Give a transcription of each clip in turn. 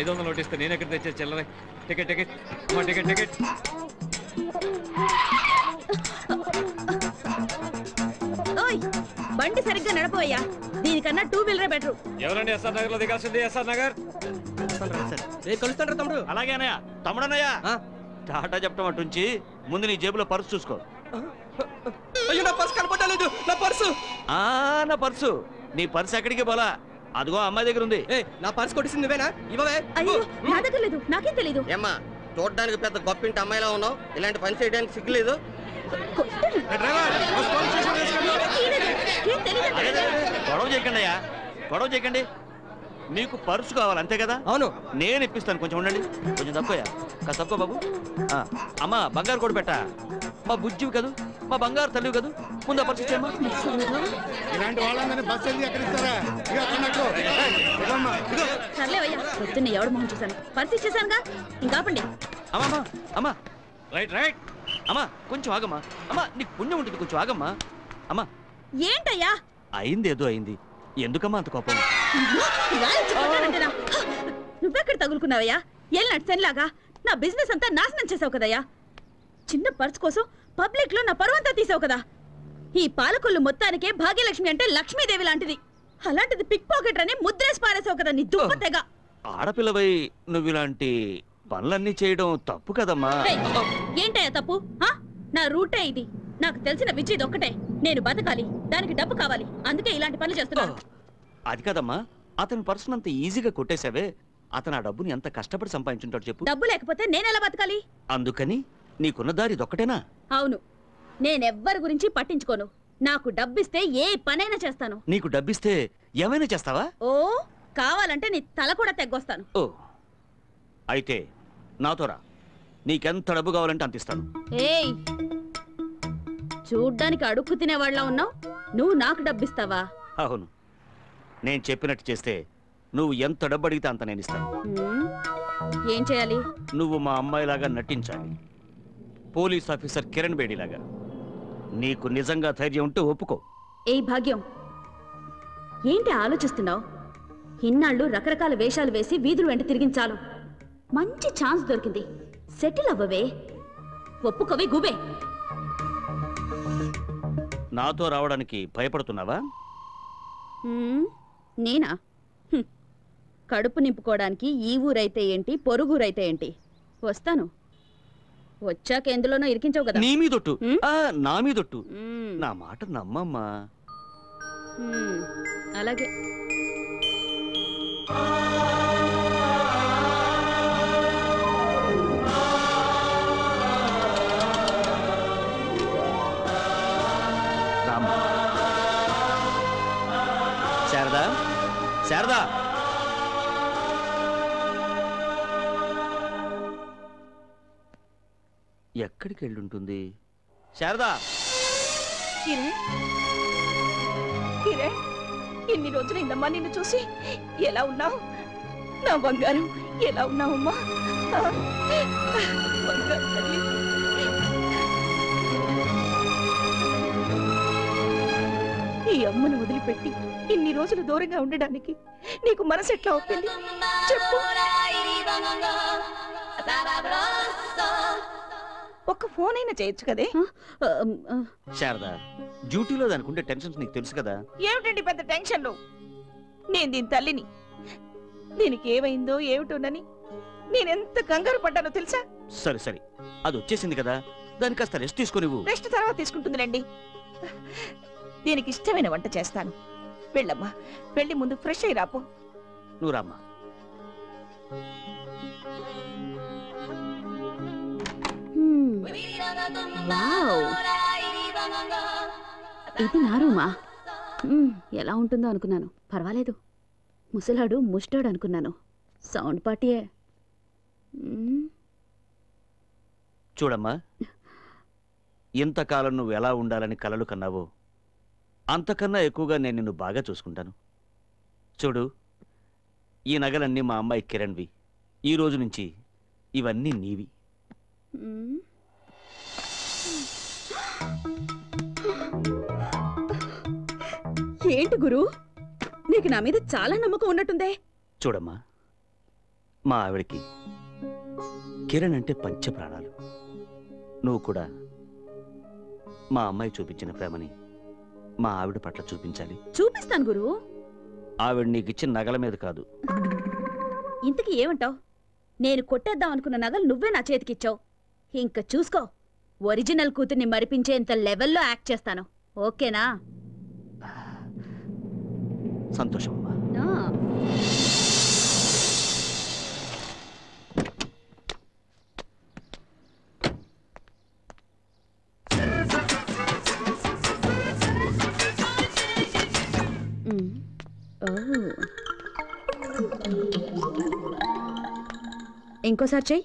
500 note ఇస్తే నేను ఎక్కడ తెచ్చే చిల్లరే. టికెట్ టికెట్ అమ్మా, టికెట్ టికెట్. బండి సరిగ్గా నడపోయా, దీనికన్నా 2 వీలరే బెటర్. ఎవరండి ఎస్ఆర్ నగర్ లో దిగాల్సింది? ఎస్ఆర్ నగర్. కలుస్తాడు తమ్ముడు. అలాగే అన్నయ్య. తమ్ముడన్నయ్య టాటా చెప్పడం అటుంచి ముందు నీ జేబులో పర్సు చూసుకో. అయ్యో నా పర్సు కనపడలేదు. నా పర్సు నా పర్సు నీ పర్సు ఎక్కడికి పోలా, అదిగో అమ్మాయి దగ్గర ఉంది. నా పర్సు కొట్టేసింది నువ్వేనా? ఇవ్వవే. అయ్యో నా దగ్గర లేదు, నాకేం తెలీదు. ఏమ్మా చూడడానికి పెద్ద గొప్పింటి అమ్మాయిలా ఉన్నావు, ఇలాంటి పని చేయడానికి సిగ్గులేదు? గొడవ చేయకండి అయ్యా, గొడవ చేయకండి. మీకు పర్సు కావాలి అంతే కదా? అవును. నేను ఇప్పిస్తాను, కొంచెం ఉండండి. కొంచెం తక్కువయ్యా, కాస్త తక్కువ బాబు. అమ్మా బంగారు కూడా పెట్టా, మా బుజ్జివి కదూ, మా బంగారు తల్లివి కదూ, ముందు పర్సు ఇచ్చేమ్మా. ఇలాంటి వాళ్ళందరినీ బస్సు వెళ్ళి ఎక్కడ ఇస్తారా? సర్లే అయ్యా, పొద్దున్న ఎవడు మొహం చూశాను, పర్సు ఇచ్చేసానుగా, ఇంకాపండి. అమ్మా అమ్మా రైట్ రైట్. అమ్మా కొంచెం ఆగమ్మా. అమ్మా నీకు పుణ్యం ఉంటుంది, కొంచెం ఆగమ్మా. అమ్మా ఏంటయ్యా? అయింది ఏదో అయింది, ఎందుకమ్మా అంత కోపం? నువ్వెక్కడ తగులుకున్నావయ్యా? ఏం నడిచనిలాగా నా బిజినెస్ అంతా నాశనం చేసావు కదయ్యా. చిన్న పర్స్ కోసం పబ్లిక్ లో నా పరువంతా తీసావు కదా. ఈ పాలకొల్లు మొత్తానికే భాగ్యలక్ష్మి అంటే లక్ష్మీదేవి లాంటిది, అలాంటిది పిక్ పాకెట్ అని ముద్రేసి పారేసావు కదా నీ దుప్ప. ఆడపిల్లవై నువ్వు ఇలాంటి పనులన్నీ చేయడం తప్పు కదమ్మా. ఏంటయ్యా తప్పు? నా రూటే ఇది, నాకు తెలిసిన విద్య ఇది ఒక్కటే. నేను బతకాలి, దానికి డబ్బు కావాలి, అందుకే ఇలాంటి పనులు చేస్తున్నాను. అది కదమ్మా, అతని పర్సన్ అంత ఈజీగా కొట్టేశావే, అతను ఆ డబ్బుని ఎంత కష్టపడి సంపాదించుంటాడు చెప్పు. డబ్బు లేకపోతే నేనెలా బతకాలి? అందుకని నీకున్న దారి ఇదొక్కటేనా? అవును, నేనెవ్వరి గురించి పట్టించుకోను. నాకు డబ్బిస్తే ఏ పనైనా చేస్తాను. నీకు డబ్బిస్తే ఏమైనా చేస్తావా? ఓ కావాలంటే నీ తల కూడా తెగ్గొస్తాను. ఓ అయితే నాతో రా, నీకెంత డబ్బు కావాలంటే అంత ఇస్తాను. ఏయ్, చూడ్డానికి అడుక్కు తినేవాళ్ళ ఉన్నావు, నువ్వు నాకు డబ్బిస్తావా? అవును, నేను చెప్పినట్టు చేస్తే నువ్వు ఎంత డబ్బు అడిగితే అంత నేను ఇస్తాను. ఏం చేయాలి? నువ్వు మా అమ్మాయిలాగా నటించాలి, పోలీస్ ఆఫీసర్ కిరణ్ బేడిలాగా. నీకు నిజంగా ధైర్యం ఉంటే ఒప్పుకో. ఏ భాగ్యం, ఏంటి ఆలోచిస్తున్నావు? ఇన్నాళ్ళు రకరకాల వేషాలు వేసి వీధులు వెంట తిరిగించాలు, మంచి ఛాన్స్ దొరికింది, సెటిల్ అవ్వవే, ఒప్పుకోవే గుబే. నాతో రావడానికి భయపడుతున్నావా? నేనా? కడుపు నింపుకోవడానికి ఈ ఊరైతే ఏంటి, పొరుగురైతే ఏంటి, వస్తాను. వచ్చాక ఎందులోనో ఇరికించావు కదా. నీ మీదొట్టు, నా మీదొట్టు, నా మాట నమ్మమ్మా. అలాగే. శారదా, శారదా, ఎక్కడికి వెళ్ళుంటుంది? శారదా, కిరణ్, ఇన్ని రోజులైందమ్మా నిన్ను చూసి. ఎలా ఉన్నావు నా బంగారం? ఎలా ఉన్నావమ్మా? ఈ అమ్మను వదిలిపెట్టి ఇన్ని రోజులు దూరంగా ఉండడానికి నీకు మనసు ఎట్లా ఒప్పింది చెప్పు. ఒక్క ఫోన్ అయినా చేయొచ్చు కదే. శారదా, డ్యూటీలో దానికుంటే టెన్షన్స్ నీకు తెలుసు కదా. ఏమిటండి పెద్ద టెన్షన్లు? నేను దీని తల్లిని, దీనికి ఏమైందో ఏమిటోనని నేనెంత కంగారు పడ్డానో తెలుసా? సరే సరే, అది వచ్చేసింది కదా, దానికి కాస్త రెస్ట్ తీసుకునివ్వు. రెస్ట్ తర్వాత తీసుకుంటుందిలేండి. దీనికి ఇష్టమైన వంట చేస్తాను. వెళ్ళమ్మా, వెళ్ళి ముందు ఫ్రెష్ అయి రాపో. నువ్వు రామ్మా. ఇది నా రూమా? ఎలా ఉంటుందో అనుకున్నాను, పర్వాలేదు. ముసలాడు ముష్టాడు అనుకున్నాను, సౌండ్ పార్టీయే. చూడమ్మా, ఇంతకాలం నువ్వు ఎలా ఉండాలని కలలు కన్నావో అంతకన్నా ఎక్కువగా నేను నిన్ను బాగా చూసుకుంటాను. చూడు, ఈ నగలన్నీ మా అమ్మాయి కిరణ్వి. ఈ రోజు నుంచి ఇవన్నీ నీవి. ఏంటి గురు, నీకు నా మీద చాలా నమ్మకం ఉన్నట్టుందే. చూడమ్మా, మా ఆవిడకి కిరణ్ అంటే పంచ ప్రాణాలు. నువ్వు కూడా మా అమ్మాయి చూపించిన ప్రేమని మా ఆవిడ పట్ల చూపించాలి. చూపిస్తాను గురు. ఆవిడ నీకు ఇచ్చిన నగల మీద కాదు. ఇంతకీ ఏమంటావు? నేను కొట్టేద్దాం అనుకున్న నగలు నువ్వే నా చేతికిచ్చావు. ఇంక చూసుకో, ఒరిజినల్ కూతుర్ని మరిపించేంత లెవెల్లో యాక్ట్ చేస్తాను. ఓకేనా? సంతోషం అమ్మా. ఇంకోసారి చెయ్యి.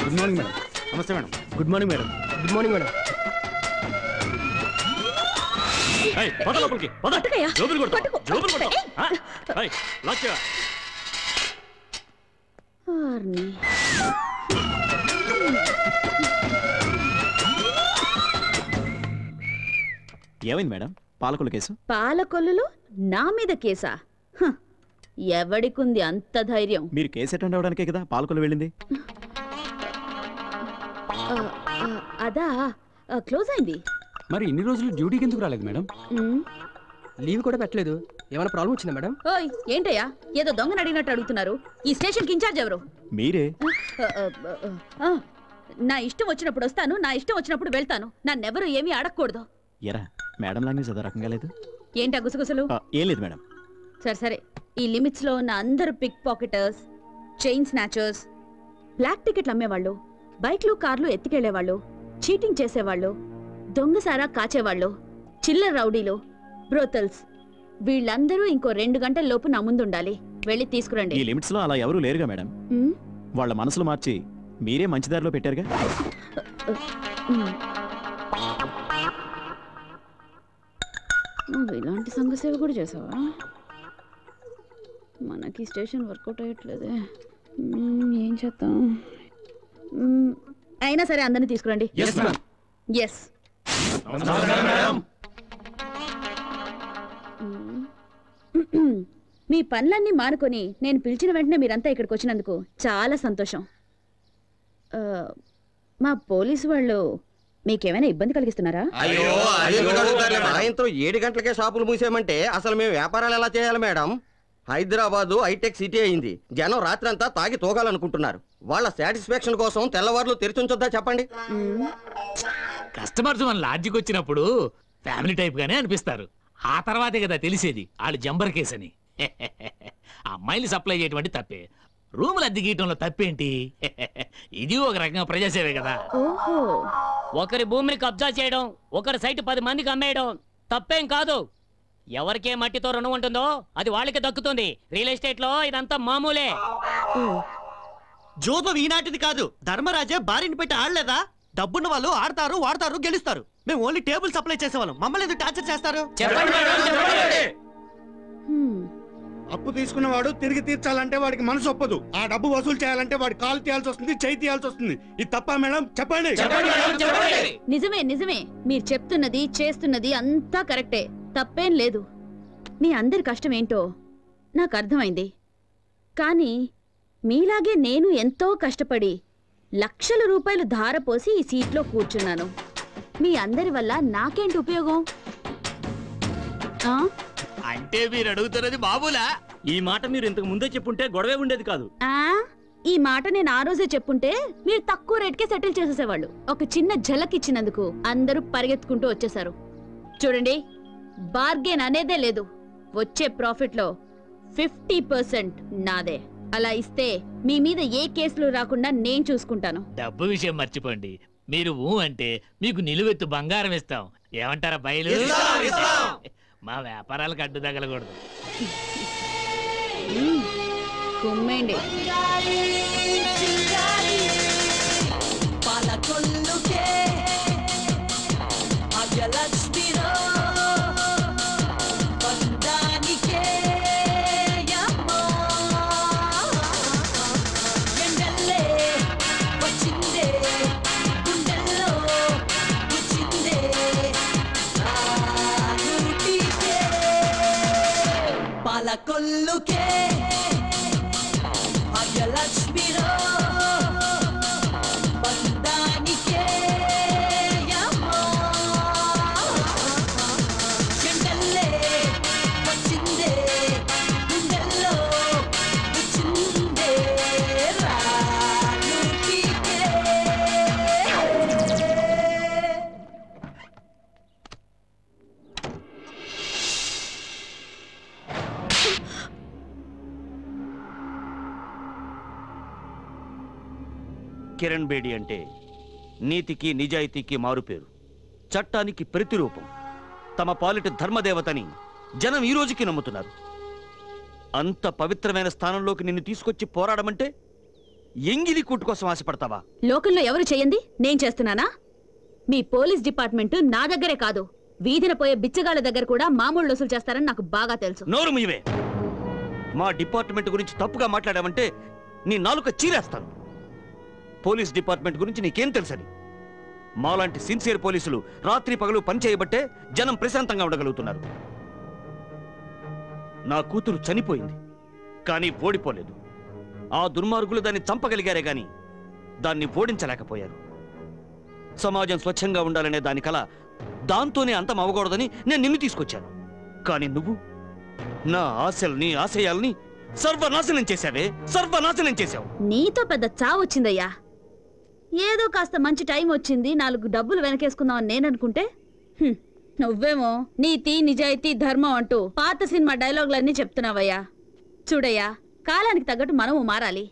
Good morning madam. నమస్తే madam. Good morning madam. Good morning madam. పట్టుకయ్యా. ఏమైంది మేడం? పాలకొల్లు కేసు. పాలకొల్లులో నా మీద కేసా? ఎవడికుంది అంత ధైర్యం? మీరు కేసు అటెండ్ అవడానికే కదా పాలకొల్లు వెళ్ళింది. అదా క్లోజ్ అయింది. మరి ఇన్ని రోజులు డ్యూటీకి ఎందుకు రాలేదు మేడం? లీవ్ కూడా పెట్టలేదు. ఏమైనా ప్రాబ్లం వచ్చిందా మేడం? ఓయ్ ఏంటయ్యా, ఏదో దొంగని అడిగినట్టు అడుగుతున్నారు. ఈ స్టేషన్కి ఇన్ఛార్జ్ ఎవరు? మీరే. నా ఇష్టం వచ్చినప్పుడు వస్తాను, నా ఇష్టం వచ్చినప్పుడు వెళ్తాను. నన్నెవరు ఏమీ అడగకూడదు. ఎరా మేడం లాంగ్వేజ్ అదే రకంగా లేదు. ఏంటా గుసగుసలు? ఏం లేదు మేడం. సరే సరే, ఈ లిమిట్స్ లో ఉన్న అందరు pick pocketers, chain snatchers, black టికెట్లు అమ్మేవాళ్ళు, బైక్లు కార్లు ఎత్తుకెళ్లేవాళ్ళు, చీటింగ్ చేసేవాళ్ళు, దొంగసారా కాచేవాళ్ళు, చిల్లర రౌడీలు, బ్రోతల్స్, వీళ్ళందరూ ఇంకో 2 గంటల లోపు నా ముందు ఉండాలి. వెళ్ళి తీసుకురండి. ఈ లిమిట్స్ లో అలా ఎవరు లేరుగా మేడం. వాళ్ళ మనసులు మార్చి మీరే మంచి దారిలో పెట్టారుగా. నువ్వు ఇలాంటి సంఘసేవ కూడా చేసావా? మనకి స్టేషన్ వర్కౌట్ అయ్యట్లేదే. ఏం చేద్దాం? అయినా సరే అందరినీ తీసుకురండి. ఎస్. మీ పనులన్నీ మానుకొని నేను పిలిచిన వెంటనే మీరంతా ఇక్కడికి వచ్చినందుకు చాలా సంతోషం. మా పోలీసు వాళ్ళు మీకేమైనా ఇబ్బంది కలిగిస్తున్నారా? సాయంత్రం 7 గంటలకే షాపులు మూసేయమంటే అసలు మేము వ్యాపారాలు ఎలా చేయాలి మేడం? హైదరాబాదు హైటెక్ సిటీ అయింది. జనం రాత్రంతా తాగి తోగాలనుకుంటున్నారు. వాళ్ళ సాటిస్ఫాక్షన్ కోసం తెల్లవారులు తెరిచుంచొద్దా చెప్పండి? కస్టమర్స్ మన లాడ్జికి వచ్చినప్పుడు ఫ్యామిలీ టైప్ గానే అనిపిస్తారు. ఆ తర్వాతే కదా తెలిసేది వాళ్ళు జంబర్ కేసు అని. అమ్మాయిలు సప్లై చేయటువంటి తప్పే, రూములు అద్దె గీయటంలో తప్పేంటి? ఇది ఒక రకంగా ప్రజాసేవే కదా. ఒకరి భూమిని కబ్జా చేయడం, ఒకరి సైట్ 10 మందికి అమ్మేయడం తప్పేం కాదు. ఎవరికే మట్టితో రుణం ఉంటుందో అది వాళ్ళకి దక్కుతుంది. రియల్ ఎస్టేట్ లో ఇదంతా మామూలే. జోదం ఈనాటిది కాదు. ధర్మరాజే భార్యని పెట్టి ఆడలేదా? డబ్బున్న వాళ్ళు ఆడతారు, వాడతారు, గెలుస్తారు. మేము ఓన్లీ టేబుల్ సప్లై చేసేవాళ్ళం. మమ్మల్ని ఎందుకు టార్చర్ చేస్తారు? అప్పు తీసుకున్నవాడు తిరిగి తీర్చాలంటే వాడికి మనసు ఒప్పదు. ఆ డబ్బు వసూలు చేయాలంటే వాడి కాలు తీయాల్సి వస్తుంది, చేయి తీయాల్సి వస్తుంది. ఇది తప్ప మేడం? చెప్పండి. నిజమే నిజమే, మీరు చెప్తున్నది చేస్తున్నది అంతా కరెక్టే, తప్పేం లేదు. మీ అందరి కష్టం ఏంటో నాకు అర్థమైంది. కానీ మీలాగే నేను ఎంతో కష్టపడి లక్షల రూపాయలు ధారపోసి ఈ సీట్లో కూర్చున్నాను. మీ అందరి వల్ల నాకేంటి ఉపయోగం? అంటే మీరు అడుగుతున్నది బాబులా? ఈ మాట మీరు ఇంతకు ముందే చెప్పుంటే గొడవే ఉండేది కాదు. ఈ మాట నేను ఆ రోజే చెప్పుంటే మీరు తక్కువ రేట్కే సెటిల్ చేసేసేవాళ్ళు. ఒక చిన్న ఝలక్ ఇచ్చినందుకు అందరూ పరిగెత్తుకుంటూ వచ్చేసారు. చూడండి, బార్గెన్ అనేదే లేదు. వచ్చే ప్రాఫిట్ లో 50% నాదే. అలా ఇస్తే మీ మీద ఏ కేసులు రాకుండా నేను చూసుకుంటాను. డబ్బు విషయం మర్చిపోండి. మీరు ఊ అంటే మీకు నిలువెత్తు బంగారం ఇస్తాం. ఏమంటారా బయలు? మా వ్యాపారాలకు అడ్డు తగలకూడదు. కుమ్మేండి. కొల్లుకే భాగ్యలక్ష్మిరో బంధానికే యమ్మా ఎండల్లే వచ్చిందే గుండెల్లో వచ్చిందే రాలుటికే కిరణ్ బేడి అంటే నీతికి నిజాయితీకి మారుపేరు, చట్టానికి ప్రతిరూపం. తమ పాలిట ధర్మదేవతని జనం ఈ రోజుకి నమ్ముతున్నారు. అంత పవిత్రమైన స్థానంలోకి నిన్ను తీసుకొచ్చి పోరాడమంటే ఎంగిలి కూటు కోసం ఆశపడతావా? లోకంలో ఎవరు చేయండి నేను చేస్తున్నానా? మీ పోలీస్ డిపార్ట్మెంట్ నా దగ్గరే కాదు, వీధిన పోయే బిచ్చగాళ్ళ దగ్గర కూడా మామూలు వసూలు చేస్తారని నాకు బాగా తెలుసు. నోరు మీవే. మా డిపార్ట్మెంట్ గురించి తప్పుగా మాట్లాడామంటే నీ నాలుక చీరేస్తాను. పోలీస్ డిపార్ట్మెంట్ గురించి నీకేం తెలుసని? మాలాంటి సిన్సియర్ పోలీసులు రాత్రి పగలు పనిచేయబట్టే జనం ప్రశాంతంగా ఉండగలుగుతున్నారు. నా కూతురు చనిపోయింది, కానీ ఓడిపోలేదు. ఆ దుర్మార్గులు దాన్ని చంపగలిగారే గాని దాన్ని ఓడించలేకపోయారు. సమాజం స్వచ్ఛంగా ఉండాలనే దాని కల దాంతోనే అంతం అవ్వకూడదని నేను నిన్ను తీసుకొచ్చాను. కానీ నువ్వు నా ఆశల్ని ఆశయాల్ని సర్వనాశనం చేశావే, సర్వనాశనం చేశావు. నీతో పెద్ద చావు వచ్చిందయ్యా. ఏదో కాస్త మంచి టైం వచ్చింది, 4 డబ్బులు వెనకేసుకుందామని నేననుకుంటే నువ్వేమో నీతి నిజాయితీ ధర్మం అంటూ పాత సినిమా డైలాగులన్నీ చెప్తున్నావయ్యా. చూడయ్యా, కాలానికి తగ్గట్టు మనము మారాలి,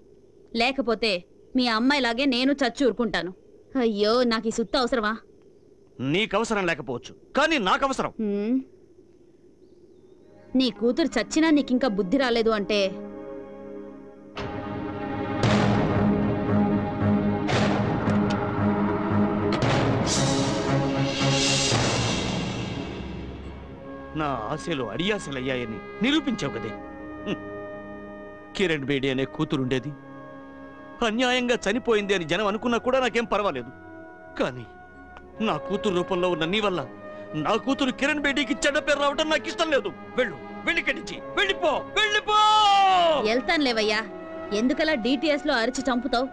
లేకపోతే మీ అమ్మాయిలాగే నేను చచ్చి ఊరుకుంటాను. అయ్యో, నాకు ఈ సుత్త అవసరమా? నీకవసరం లేకపోవచ్చు, కానీ నాకవసరం. నీ కూతురు చచ్చినా నీకింకా బుద్ధి రాలేదు అంటే నా ఆశలు అడియాసలయ్యాయని నిరూపించావు కదే. కిరణ్ బేడి అనే కూతురుండేది, అన్యాయంగా చనిపోయింది అని జనం అనుకున్నా కూడా నాకేం పర్వాలేదు. కానీ నా కూతురు రూపంలో ఉన్న నీ వల్ల నా కూతురు కిరణ్ బేడీకి చెడ్డ పేరు రావడం నాకు ఇష్టం లేదు. వెళ్ళు, వెళ్ళికడిచి వెళ్ళిపో, వెళ్ళిపో. వెళ్తాను లేవయ్యా, ఎందుకలా డిటిఎస్ లో అరిచి చంపుతావు?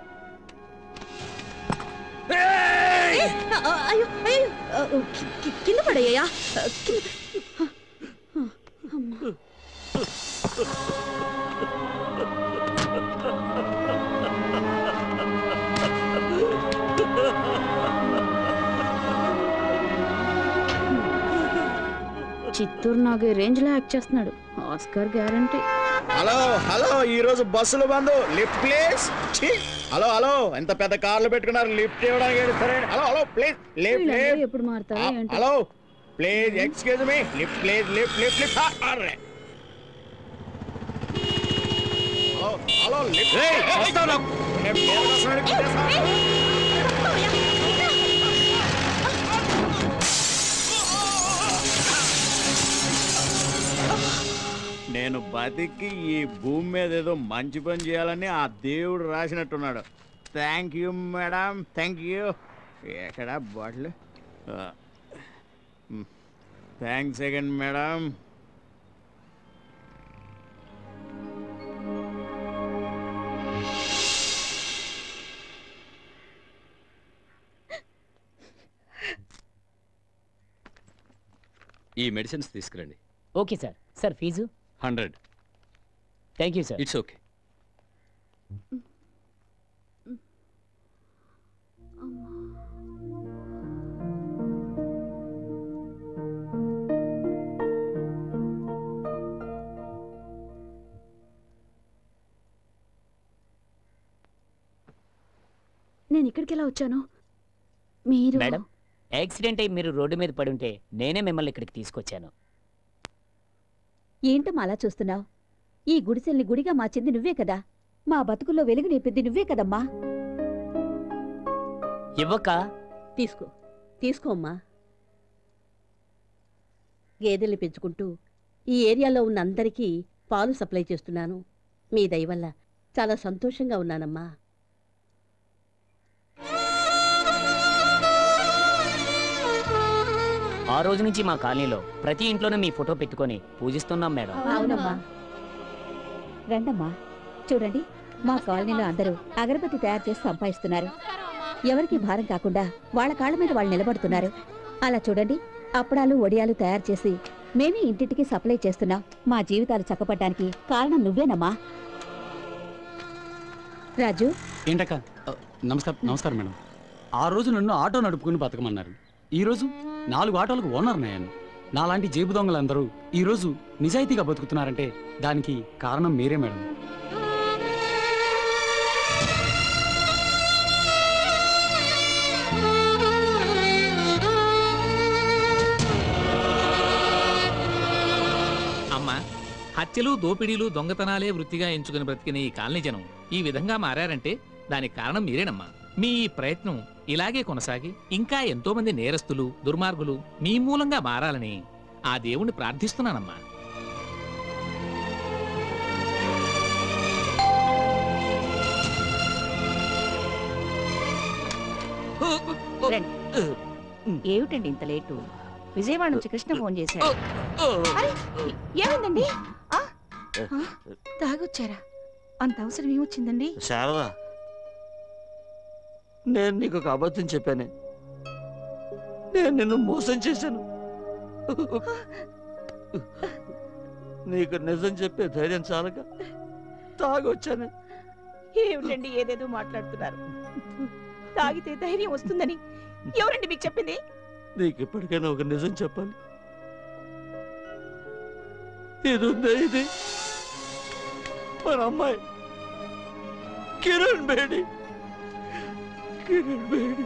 అయ్యో అయ్యో, కింద పడయ్యా. చిత్తూరు నాగే రేంజ్ లో యాక్ట్ చేస్తున్నాడు, ఆస్కార్ గ్యారంటీ. హలో హలో, ఈ రోజు బస్సులు bandh, lift please. Hello hello, ఎంత పెద్ద కార్లు పెట్టుకున్నారు, లిఫ్ట్ ఇవ్వడానికి సరే. Hello hello please, lift lift. ఎప్పుడు మారుతారా? Hello please, excuse me, lift please, lift lift lift. Hello hello, lift. నేను బతికి ఈ భూమి మీద ఏదో మంచి పని చేయాలని ఆ దేవుడు రాసినట్టున్నాడు. Thank you madam, thank you. ఎక్కడ బాటిల్? Thanks again madam. ఈ మెడిసిన్స్ తీసుకురండి. Okay sir. Sir fee 100. Thank you sir. It's okay. నేను ఇక్కడికి ఎలా వచ్చాను? మీరు మేడం, యాక్సిడెంట్ అయి మీరు రోడ్డు మీద పడి ఉంటే నేనే మిమ్మల్ని ఇక్కడికి తీసుకొచ్చాను. ఏంటమ్మా అలా చూస్తున్నావు? ఈ గుడిసెల్ని గుడిగా మార్చింది నువ్వే కదా, మా బతుకుల్లో వెలుగు నింపింది నువ్వే కదమ్మా. ఇవ్వక తీసుకో, తీసుకోమ్మా. గేదెల్ని పెంచుకుంటూ ఈ ఏరియాలో ఉన్న అందరికీ పాలు సప్లై చేస్తున్నాను. మీ దయ వల్ల చాలా సంతోషంగా ఉన్నానమ్మా. ఆ రోజు నుంచి మా కాలనీలో ప్రతి ఇంట్లోనే మీ ఫోటో పెట్టుకొని పూజిస్తున్నాం మేడం. అవునమ్మా. రండమ్మా. చూడండి, మా కాలనీలో అందరూ అగరబత్తి తయారు చేసి సంపాదిస్తున్నారు. ఎవరికి భారం కాకుండా వాళ్ళ కాళ్ళ మీద వాళ్ళు నిలబడుతున్నారు. అలా చూడండి, అప్పడాలు వడియాలు తయారు చేసి మేమే ఇంటింటికి సప్లై చేస్తున్నాం. మా జీవితాలు చక్కపడ్డానికి కారణం నువ్వేనమ్మా. రాజు. ఏంటక్క? నమస్కారం మేడం. ఆ రోజు నన్ను ఆటో నడుపుకుని బతకమన్నారు. ఈరోజు 4 ఆటోలకు ఓనర్నయ్యాను. నాలాంటి జేబు దొంగలందరూ ఈరోజు నిజాయితీగా బతుకుతున్నారంటే దానికి కారణం మీరే మేడం. అమ్మా, హత్యలు, దోపిడీలు, దొంగతనాలే వృత్తిగా ఎంచుకుని బ్రతికిన ఈ కాలనీ జనం ఈ విధంగా మారారంటే దానికి కారణం మీరేనమ్మా. మీ ఈ ప్రయత్నం ఇలాగే కొనసాగి ఇంకా ఎంతో మంది నేరస్తులు, దుర్మార్గులు మీ మూలంగా మారాలని ఆ దేవుణ్ణి ప్రార్థిస్తున్నానమ్మా. ఏమిటండి ఇంత లేటు? విజయవాడ నుంచి కృష్ణ ఫోన్ చేశాడు. ఏమైందండి? తాగొచ్చారా? అంత అవసరం ఏమొచ్చిందండి? శారదా, నేను నీకు ఒక అబద్ధం చెప్పానే. నేను నిన్ను మోసం చేశాను. నీకు నిజం చెప్పే ధైర్యం చాలక తాగొచ్చాను. ఏమిటండి ఏదేదో మాట్లాడుతున్నారు? తాగితే ధైర్యం వస్తుందని ఎవరండి మీకు చెప్పింది? నీకు ఇప్పటికైనా ఒక నిజం చెప్పాలి. ఇది ఉందే, ఇది మన అమ్మాయి కిరణ్ బేడి. కిరణ్ బేడి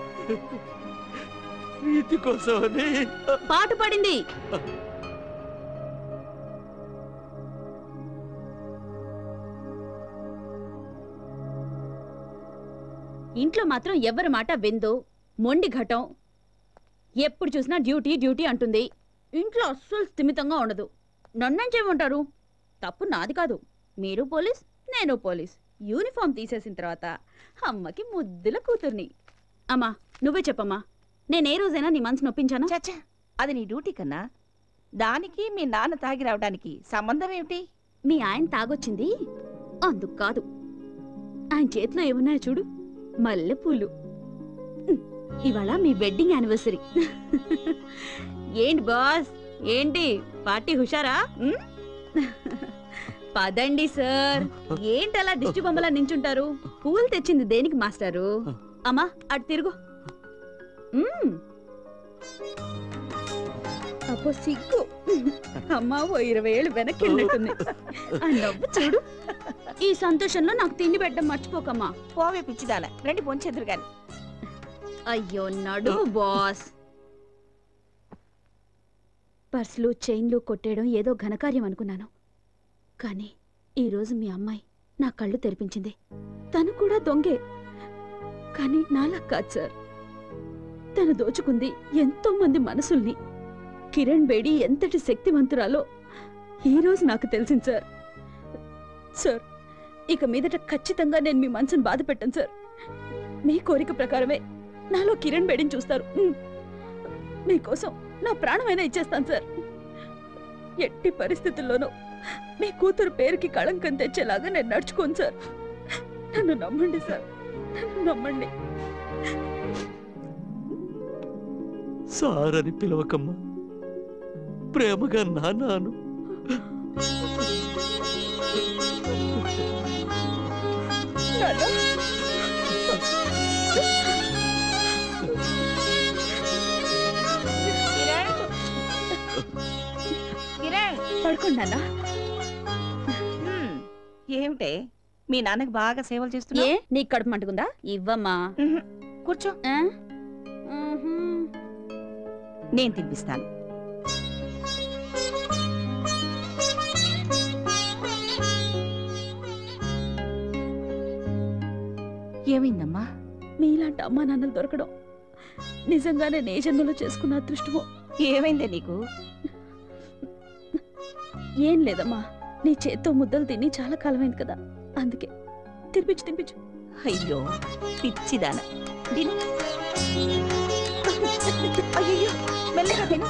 ప్రీతి కోసమని పాటు పడింది. ఇంట్లో మాత్రం ఎవరి మాట విందో, మొండి ఘటం. ఎప్పుడు చూసినా డ్యూటీ డ్యూటీ అంటుంది. ఇంట్లో అస్సలు స్థిమితంగా ఉండదు. నన్నేం చేయమంటారు? తప్పు నాది కాదు. మీరు పోలీస్, నేను పోలీస్. యూనిఫామ్ తీసేసిన తర్వాత అమ్మకి ముద్దుల కూతుర్ని. అమ్మా, నువ్వే చెప్పమ్మా, నేనే రోజైనా నీ మనసు నొప్పించానా? చచ్చా, అది నీ డ్యూటీ కన్నా. దానికి మీ నాన్న తాగి రావడానికి సంబంధం ఏమిటి? మీ ఆయన తాగొచ్చింది అందుకు కాదు. ఆయన చేతిలో ఏమున్నాయో చూడు, మల్లెపూలు. ఇవాళ మీ వెడ్డింగ్ యానివర్సరీ. ఏంటి బాస్, ఏంటి పార్టీ హుషారా? పదండి సార్. ఏంటి అలా దిష్టి బొమ్మలా నించుంటారు? పూలు తెచ్చింది దేనికి మాస్టారు? అమ్మా అటు తిరుగు. అప్పో సిగ్గు. అమ్మా ఓ 20 ఏళ్ళు వెనక్కి వెళ్ళినట్టుంది. ఆ నవ్వు చూడు. ఈ సంతోషంలో నాకు తిండి పెట్టడం మర్చిపోకమ్మా. పోవే పిచ్చిదాన, రండి పొంచెదురు గాని. అయ్యో నడుము బాస్. పర్సులు, చైన్లు కొట్టేయడం ఏదో ఘనకార్యం అనుకున్నాను. కానీ ఈరోజు మీ అమ్మాయి నా కళ్ళు తెరిపించింది. తను కూడా దొంగే, కానీ నాలా కాదు సార్. తను దోచుకుంది ఎంతో మంది మనసుల్ని. కిరణ్ బేడి ఎంతటి శక్తివంతురాలో ఈరోజు నాకు తెలిసింది సార్. సార్, ఇక మీదట ఖచ్చితంగా నేను మీ మనసును బాధ పెట్టను సార్. మీ కోరిక ప్రకారమే నాలో కిరణ్ బేడిని చూస్తారు. మీకోసం నా ప్రాణమైనా ఇచ్చేస్తాను సార్. ఎట్టి పరిస్థితుల్లోనూ మీ కూతురు పేరుకి కళంకం తెచ్చేలాగా నేను నడుచుకోను సార్. నన్ను నమ్మండి సార్, నన్ను నమ్మండి. సార్ అని పిలవకమ్మా, ప్రేమగా నాన్నాను. పడుకున్నానా? ఏమిటే మీ నాన్నకి బాగా సేవలు చేస్తున్నా? ఏ నీకు కడుపు మంటుకుందా? ఇవ్వమ్మా. కూర్చో, నేను తినిపిస్తాను. ఏమైందమ్మా? మీలాంటి అమ్మా నాన్నలు దొరకడం నిజంగానే నే జన్మలో చేసుకున్న అదృష్టమో. ఏమైందే నీకు? ఏం లేదమ్మా, నీ చేత్తో ముద్దలు తిని చాలా కాలమైంది కదా, అందుకే. తినిపించు. అయ్యో పిచ్చిదాన, అయ్యో మెల్లగా తిను.